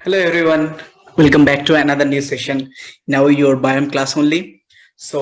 Hello everyone, welcome back to another new session. Now your biome class only. So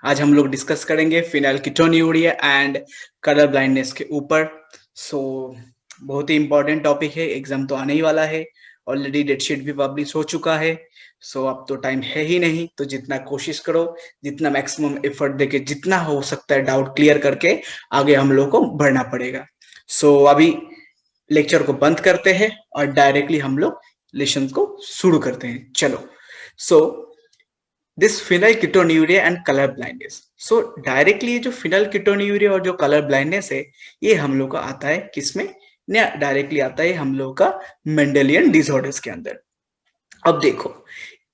आज हम लोग discuss करेंगे phenyl ketonuria and colour blindness के ऊपर. सो बहुत ही इंपॉर्टेंट टॉपिक है, एग्जाम तो आने ही वाला है. ऑलरेडी डेट शीट भी पब्लिश हो चुका है. सो अब तो टाइम है ही नहीं, तो जितना कोशिश करो, जितना मैक्सिमम एफर्ट देके जितना हो सकता है डाउट क्लियर करके आगे हम लोग को बढ़ना पड़ेगा. सो अभी लेक्चर को बंद करते हैं और डायरेक्टली हम लोग लेसन को शुरू करते हैं. चलो. So this phenyl ketonuria and colour blindness. So directly ये जो फिनाइल कीटोन्यूरिया और जो कलर ब्लाइंडनेस है, ये हम लोग का आता है किसमें? डायरेक्टली आता है हम लोग का मेंडेलियन डिसऑर्डर्स के अंदर. अब देखो,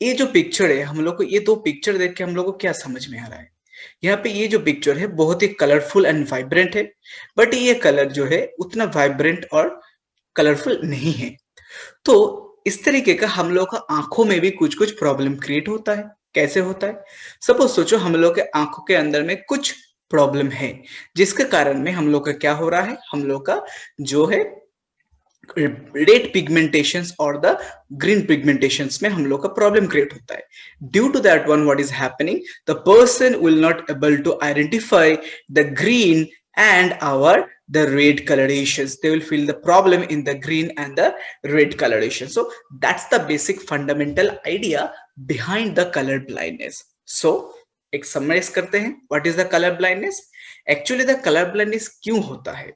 ये जो पिक्चर है हम लोग को, ये दो पिक्चर देख के हम लोग को क्या समझ में आ रहा है? यहाँ पे ये जो पिक्चर है बहुत ही कलरफुल एंड वाइब्रेंट है, बट ये कलर जो है उतना वाइब्रेंट और कलरफुल नहीं है. तो इस तरीके का हम लोग का आंखों में भी कुछ कुछ प्रॉब्लम क्रिएट होता है. कैसे होता है? सपोज सोचो हम लोग के आंखों के अंदर में कुछ प्रॉब्लम है, जिसके कारण में हम लोग का क्या हो रहा है, हम लोग का जो है रेड पिगमेंटेशंस और द ग्रीन पिगमेंटेशंस में हम लोग का प्रॉब्लम क्रिएट होता है. Due to that one what is happening, the person will not able to identify the green and our the red colorations. They will feel the problem in the green and the red coloration. So that's the basic fundamental idea behind the color blindness. So एक summarise करते हैं, what is the color blindness? Actually the color blindness क्यों होता है?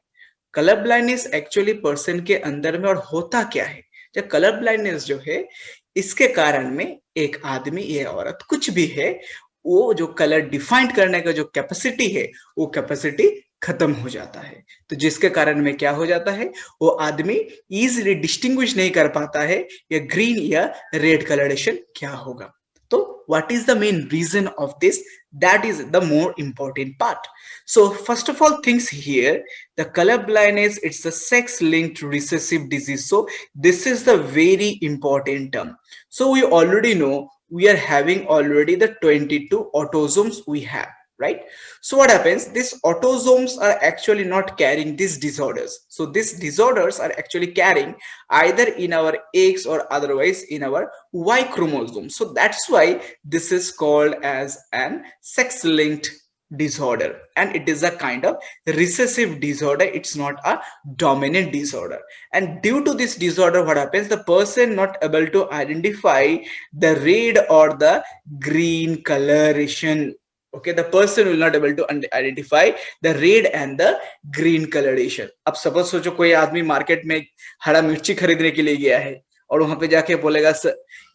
Colour blindness actually person के अंदर में और होता क्या है? जब कलर ब्लाइंडनेस जो है, इसके कारण में एक आदमी या औरत कुछ भी है, वो जो कलर डिफाइन करने का जो कैपेसिटी है, वो कैपेसिटी खत्म हो जाता है. तो जिसके कारण में क्या हो जाता है, वो आदमी इजीली डिस्टिंग्विश नहीं कर पाता है या ग्रीन या रेड कलरेशन क्या होगा. तो what is the main reason of this? That is the more important part. So first of all things here, the color blindness, it's a sex linked recessive disease. So this is the very important term. So we already know we are having already the 22 autosomes we have, right? So what happens, these autosomes are actually not carrying these disorders. So these disorders are actually carrying either in our X or otherwise in our Y chromosome. So that's why this is called as an sex linked disorder, and it is a kind of recessive disorder. It's not a dominant disorder. And due to this disorder, what happens, the person not able to identify the red or the green coloration. Okay, the person will not able to identify the red and the green coloration. अब suppose सोचो कोई आदमी market में हरा मिर्ची खरीदने के लिए गया है और वहां पे जाके बोलेगा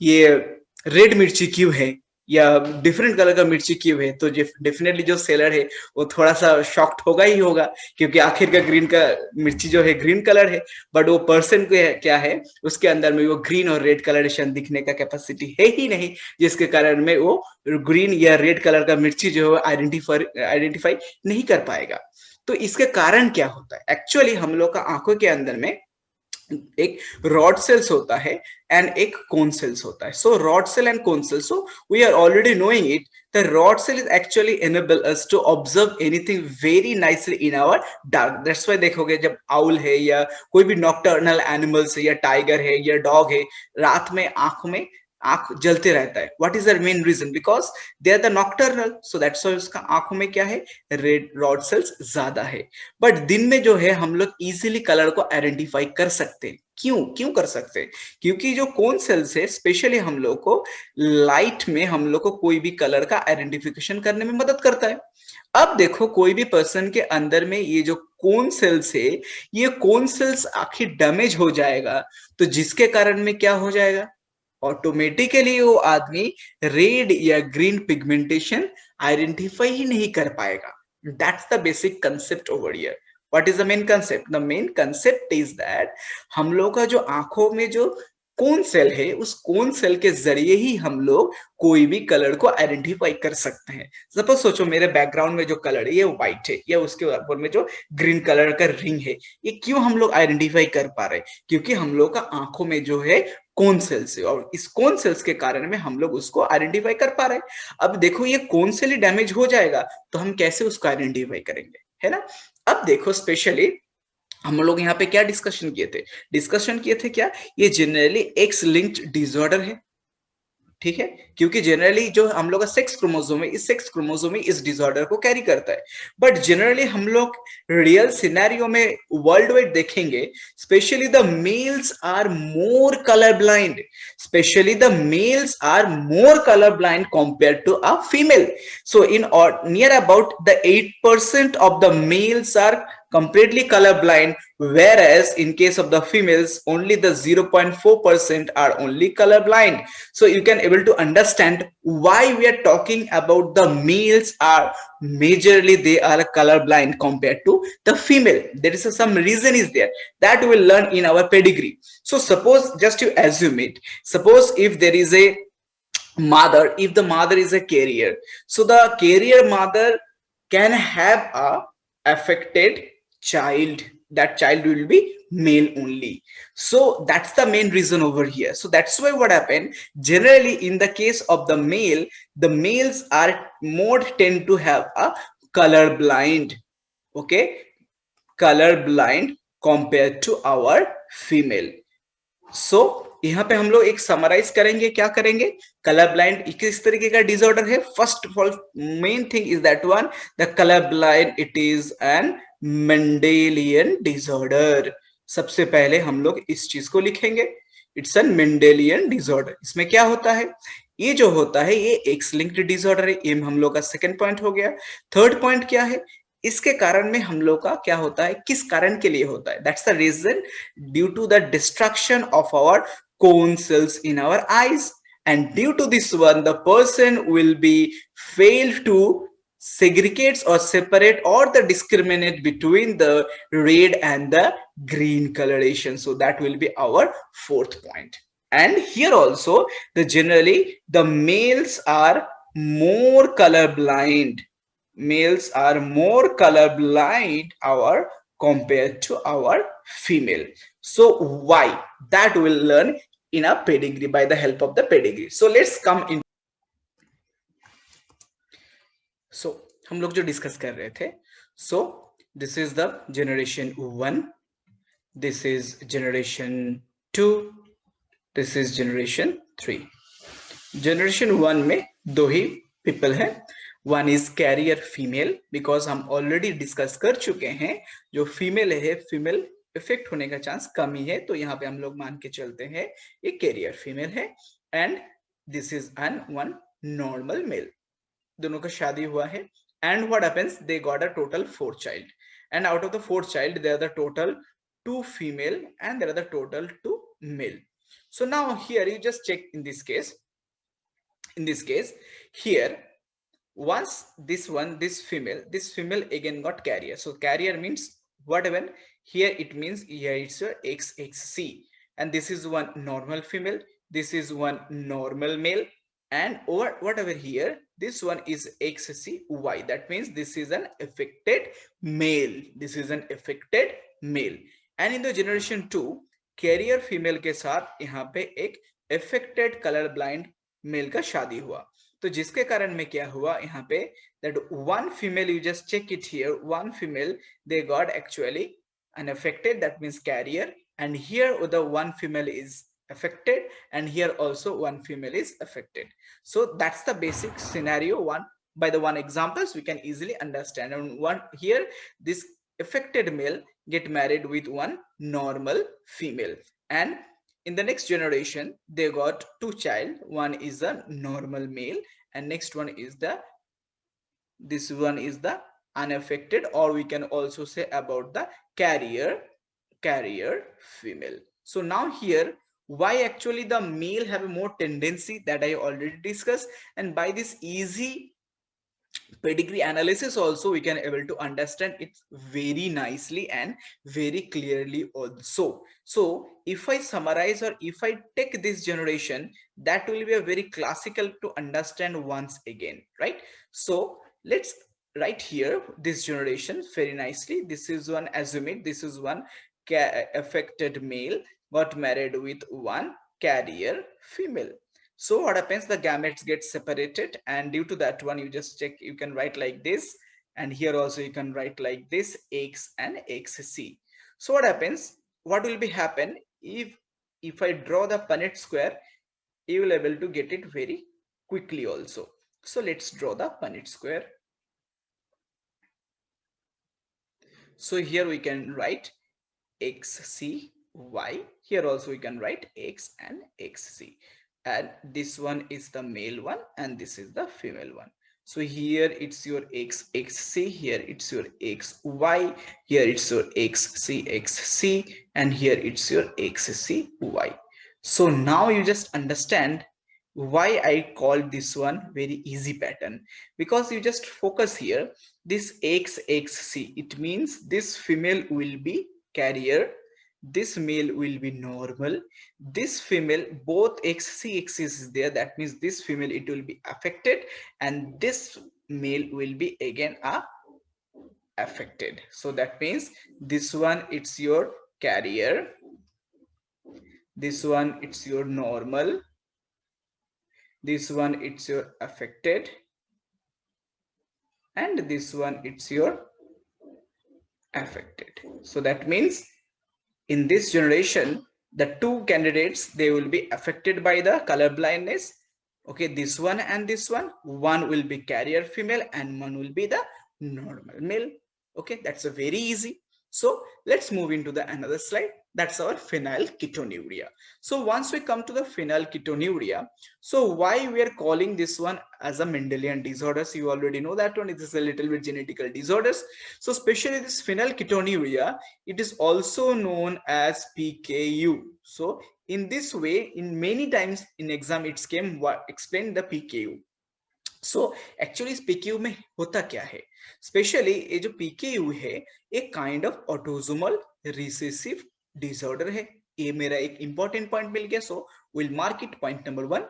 ये रेड मिर्ची क्यों है या डिफरेंट कलर का मिर्ची क्यों है, तो डेफिनेटली जो सेलर है वो थोड़ा सा शॉक्ड होगा ही होगा, क्योंकि आखिर का ग्रीन का मिर्ची जो है ग्रीन कलर है, बट वो पर्सन को क्या है, उसके अंदर में वो ग्रीन और रेड कलरेशन दिखने का कैपेसिटी है ही नहीं, जिसके कारण में वो ग्रीन या रेड कलर का मिर्ची जो है आइडेंटिफाई नहीं कर पाएगा. तो इसके कारण क्या होता है, एक्चुअली हम लोग का आंखों के अंदर में एक रॉड सेल्स होता है एंड एक कोन सेल्स होता है. So rod cell and cone cell, so we are already knowing it. The rod cell is actually enable us to observe anything very nicely in our dark. That's why देखोगे जब owl है या कोई भी nocturnal animals है या tiger है या डॉग है, रात में आंख में आंख जलते रहता है. What is the main reason? Because they are the nocturnal, so that's why उसका आंखों में क्या है, रेड रॉड सेल्स ज्यादा है. बट दिन में जो है हम लोग इजीली कलर को आइडेंटिफाई कर सकते हैं. क्यों क्यों कर सकते हैं? क्योंकि जो कोन सेल्स है स्पेशली हम लोग को लाइट में हम लोग को कोई भी कलर का आइडेंटिफिकेशन करने में मदद करता है. अब देखो कोई भी पर्सन के अंदर में ये जो कोन सेल्स है, ये कोन सेल्स आखिर डैमेज हो जाएगा, तो जिसके कारण में क्या हो जाएगा, ऑटोमेटिकली वो आदमी रेड या ग्रीन पिगमेंटेशन आइडेंटिफाई ही नहीं कर पाएगा. That's the basic concept over here. What is the main concept? The main concept is that हम लोग का जो आंखों में जो कोन सेल है, उस कोन सेल के जरिए ही हम लोग कोई भी कलर को आइडेंटिफाई कर सकते हैं. सपोज सोचो मेरे बैकग्राउंड में जो कलर है ये व्हाइट है, या उसके ऊपर में जो ग्रीन कलर का रिंग है, ये क्यों हम लोग आइडेंटिफाई कर पा रहे हैं? क्योंकि हम लोग का आंखों में जो है कोन सेल्स है, और इस कोन सेल्स के कारण में हम लोग उसको आइडेंटिफाई कर पा रहे हैं. अब देखो ये कोन सेल ही डैमेज हो जाएगा तो हम कैसे उसको आइडेंटिफाई करेंगे, है ना? अब देखो स्पेशली हम लोग यहाँ पे क्या डिस्कशन किए थे? डिस्कशन किए थे क्या, ये जनरली एक्स लिंक्ड डिसऑर्डर है, ठीक है, क्योंकि जनरली जो हम लोग का सेक्स क्रोमोसोम है, इस सेक्स क्रोमोसोम में इस डिसऑर्डर को कैरी करता है। बट जनरली हम लोग रियल सिनेरियो में वर्ल्ड वाइड देखेंगे, specially the males are more colour blind, specially the males are more colour blind compared to a female. So in or near about the 8% of the males are completely colorblind, whereas in case of the females only the 0.4% are only colorblind. So you can able to understand why we are talking about the males are majorly they are colorblind compared to the female. There is some reason is there that we will learn in our pedigree. So suppose, just to assume it, suppose if there is a mother, if the mother is a carrier, so the carrier mother can have a affected child, that child will be male only. So that's the main reason over here. So that's why what happened, generally in the case of the male, the males are more tend to have a color blind, okay, color blind compared to our female. सो यहाँ पे हम लोग एक summarise करेंगे, क्या करेंगे, colour blind किस तरीके का डिसऑर्डर है। First of all main thing is that one, the colour blind it is an Mendelian disorder. सबसे पहले हम लोग इस चीज को लिखेंगे, इट्स एन मेंडेलियन डिसऑर्डर। इसमें क्या होता है, ये जो होता है ये एक्स लिंक्ड डिसऑर्डर है, ये हम लोग का सेकंड पॉइंट हो गया। थर्ड पॉइंट क्या है, इसके कारण में हम लोग का क्या होता है, किस कारण के लिए होता है, that's the reason due to the destruction of our cone cells in our eyes, and due to this one the person will be fail to segregate or separate or the discriminate between the red and the green coloration. So that will be our fourth point. And here also the generally the males are more color blind, males are more color blind our compared to our female. So why, that will learn in a pedigree, by the help of the pedigree. So let's come in. So हम लोग जो discuss कर रहे थे, so this is the generation 1, this is generation 2, this is generation 3. Generation 1 में दो ही people है, one is carrier female, because हम ऑलरेडी डिस्कस कर चुके हैं जो फीमेल है, फीमेल इफेक्ट होने का चांस कम ही है, तो यहाँ पे हम लोग मान के चलते हैं ये कैरियर फीमेल है। And this is an one normal male, दोनों का शादी हुआ है। And what happens, they got a total 4 child, and out of the 4 child there are the total 2 female and there are the total 2 male. So now here you just check in this case, in this case here, once this female again got carrier. So carrier means whatever, here it means here it's your XXC, and this is one normal female, this is one normal male, and over whatever here this one is XCY, that means this is an affected male, this is an affected male. And in the generation 2 carrier female के साथ यहाँ पे एक affected color blind mail का शादी हुआ, तो जिसके कारण में क्या हुआ यहाँ पे, that one female, you just check it here, one female they got actually unaffected, that means carrier, and here the one female is affected, and here also one female is affected. So that's the basic scenario. One by the one examples we can easily understand. And one here, this affected male get married with one normal female, and in the next generation they got 2 child, one is a normal male and next one is the, this one is the unaffected, or we can also say about the carrier female. So now here, why actually the male have a more tendency, that I already discussed, and by this easy pedigree analysis also we can able to understand it very nicely and very clearly also. So if I summarize or if I take this generation, that will be a very classical to understand once again, right? So let's write here this generation very nicely. This is one, assume it, this is one affected male got married with one carrier female. So what happens, the gametes get separated, and due to that one you just check, you can write like this, and here also you can write like this, X and XC. So what happens, what will be happen if I draw the Punnett square, you will able to get it very quickly also. So let's draw the Punnett square. So here we can write xc y. Here also we can write x and xc, and this one is the male one and this is the female one. So here it's your xc, here it's your xy, here it's your xc, and here it's your xcy. So now you just understand why I called this one very easy pattern, because you just focus here this xxc, it means this female will be carrier, this male will be normal, this female both xc is there, that means this female it will be affected, and this male will be again affected. So that means this one it's your carrier, this one it's your normal, this one it's your affected, and this one it's your affected. So that means in this generation the two candidates they will be affected by the color blindness. Okay, this one and this one will be carrier female and one will be the normal male. Okay, that's a very easy. So let's move into the another slide. That's our phenylketonuria. So once we come to the phenylketonuria, so why we are calling this one as a Mendelian disorders? You already know that one. It is a little bit genetical disorders. So especially this phenylketonuria, it is also known as PKU. So in this way, in many times in exam it's came what explain the PKU. So actually इस PKU में होता क्या है, specially ये जो PKU है एक kind of autosomal recessive disorder है. ये मेरा एक इंपॉर्टेंट पॉइंट मिल गया, so will mark it point number 1.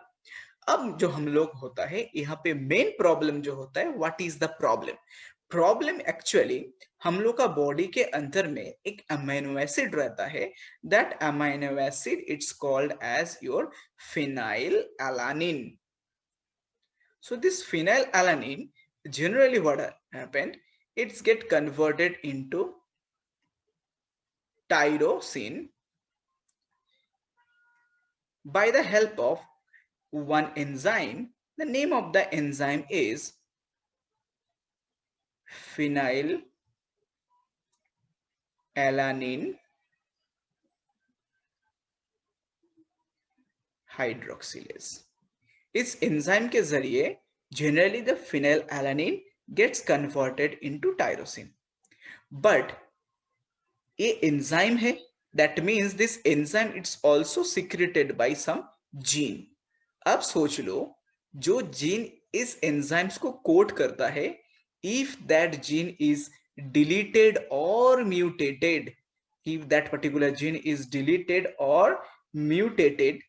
अब जो हम लोग होता है यहाँ पे मेन प्रॉब्लम जो होता है, what is the problem? Problem actually हम लोग का बॉडी के अंदर में एक अमीनो एसिड रहता है, that amino acid it's called as your phenylalanine. So this phenylalanine, generally what happened, it's get converted into tyrosine by the help of one enzyme. The name of the enzyme is phenylalanine hydroxylase. इस enzyme के जरिए generally the phenylalanine gets converted into tyrosine. But ये enzyme है, that means this enzyme it's also secreted by some gene. अब सोच लो, जो gene इस enzymes को कोड करता है, if that gene is deleted और mutated, if that particular gene is deleted or mutated,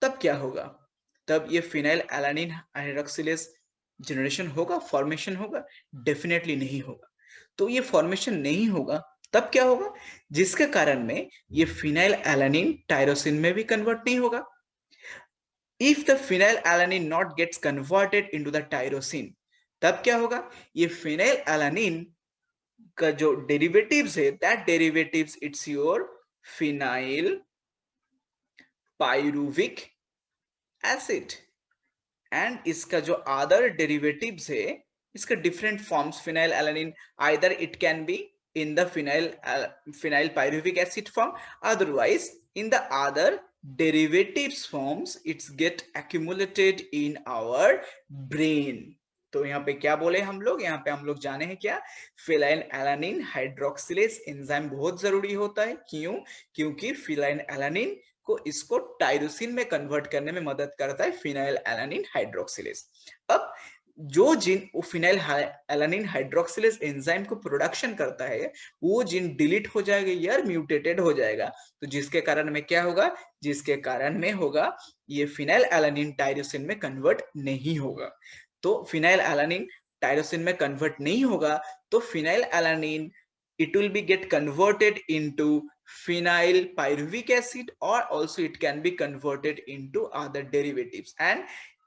तब क्या होगा? तब ये फिनाइलएलानिन हाइड्रोक्सिलेज जनरेशन होगा, फॉर्मेशन होगा? डेफिनेटली नहीं होगा. तो ये फॉर्मेशन नहीं होगा, तब क्या होगा? जिसके कारण में ये फिनाइलएलानिन टायरोसिन में भी कन्वर्ट नहीं होगा. If the phenylalanine not gets converted into the tyrosine, तब क्या होगा? ये फिनाइलएलानिन का जो डेरिवेटिव्स है, that derivatives it's your phenylpyruvic acid, and इसका जो अदर डेरिवेटिव्स है, इसका different forms phenylalanine, either it can be in the phenyl pyruvic acid form, otherwise in the other derivatives forms it's get accumulated in our brain. तो यहाँ पे क्या बोले हम लोग? यहाँ पे हम लोग जाने हैं क्या? फिनाइलएलानिन हाइड्रोक्सिलेज एंजाइम बहुत जरूरी होता है. क्यों? क्योंकि फिनाइलएलानिन को इसको टायरोसिन में कन्वर्ट करने में मदद करता है फिनाइलएलानिन हाइड्रोक्सिलेज. अब जो जीन फिनाइलएलानिन हाइड्रोक्सिलेज एंजाइम को प्रोडक्शन करता है, वो जीन डिलीट हो जाएगा या म्यूटेटेड हो जाएगा, तो जिसके कारण में क्या होगा? जिसके कारण में होगा ये फिनाइलएलानिन टायरोसिन में कन्वर्ट नहीं होगा. तो फिनाइलएलानिन टायरोसिन में कन्वर्ट नहीं होगा, तो phenylalanine it will be get converted into phenyl pyruvic acid, or also it can be converted into other derivatives. And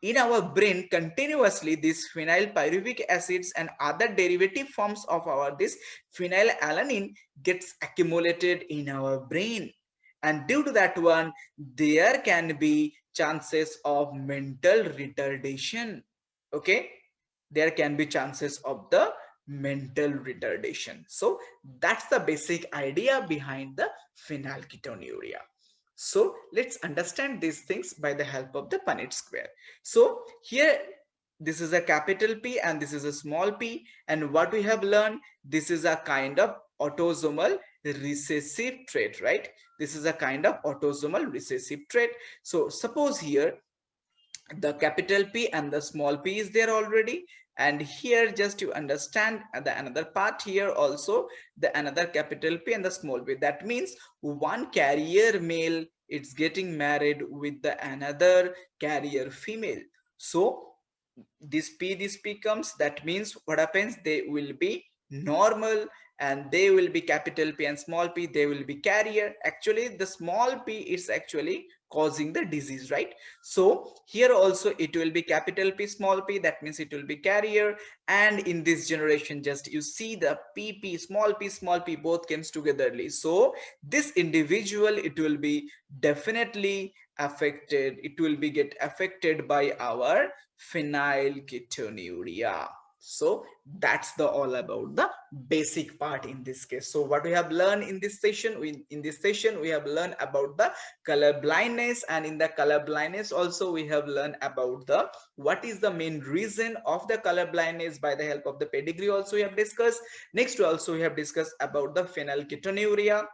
in our brain continuously these phenylpyruvic acids and other derivative forms of our this phenylalanine gets accumulated in our brain, and due to that one there can be chances of mental retardation. Okay, there can be chances of the mental retardation. So that's the basic idea behind the phenylketonuria. So let's understand these things by the help of the Punnett square. So here this is a capital P and this is a small p, and what we have learned, this is a kind of autosomal recessive trait, right? This is a kind of autosomal recessive trait. So suppose here the capital P and the small p is there already, and here just to understand the another part, here also the another capital P and the small p, that means one carrier male it's getting married with the another carrier female. So this p comes, that means what happens, they will be normal and they will be capital P and small p, they will be carrier. Actually the small p is actually causing the disease, right? So here also it will be capital P small p, that means it will be carrier. And in this generation just you see the p small p both comes togetherly, so this individual it will be definitely affected, it will be get affected by our phenylketonuria. So that's the all about the basic part in this case. So what we have learned in this session, we have learned about the color blindness, and in the color blindness also we have learned about the what is the main reason of the color blindness by the help of the pedigree also we have discussed. Next also we have discussed about the phenylketonuria,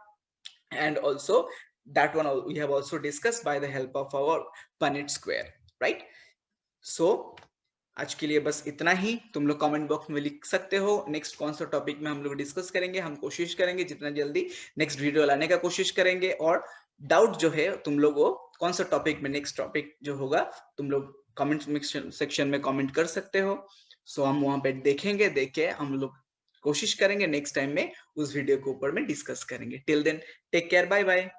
and also that one we have also discussed by the help of our Punnett square, right? So आज के लिए बस इतना ही, तुम लोग comment box में लिख सकते हो नेक्स्ट कौन सा टॉपिक में हम लोग डिस्कस करेंगे। हम कोशिश करेंगे जितना जल्दी नेक्स्ट वीडियो लाने का कोशिश करेंगे, और डाउट जो है तुम लोगों कौन सा टॉपिक में नेक्स्ट टॉपिक जो होगा तुम लोग कमेंट सेक्शन में कमेंट कर सकते हो। सो हम वहां पे देखेंगे, देख के हम लोग कोशिश करेंगे नेक्स्ट टाइम में उस वीडियो के ऊपर में डिस्कस करेंगे। Till then take care, bye bye.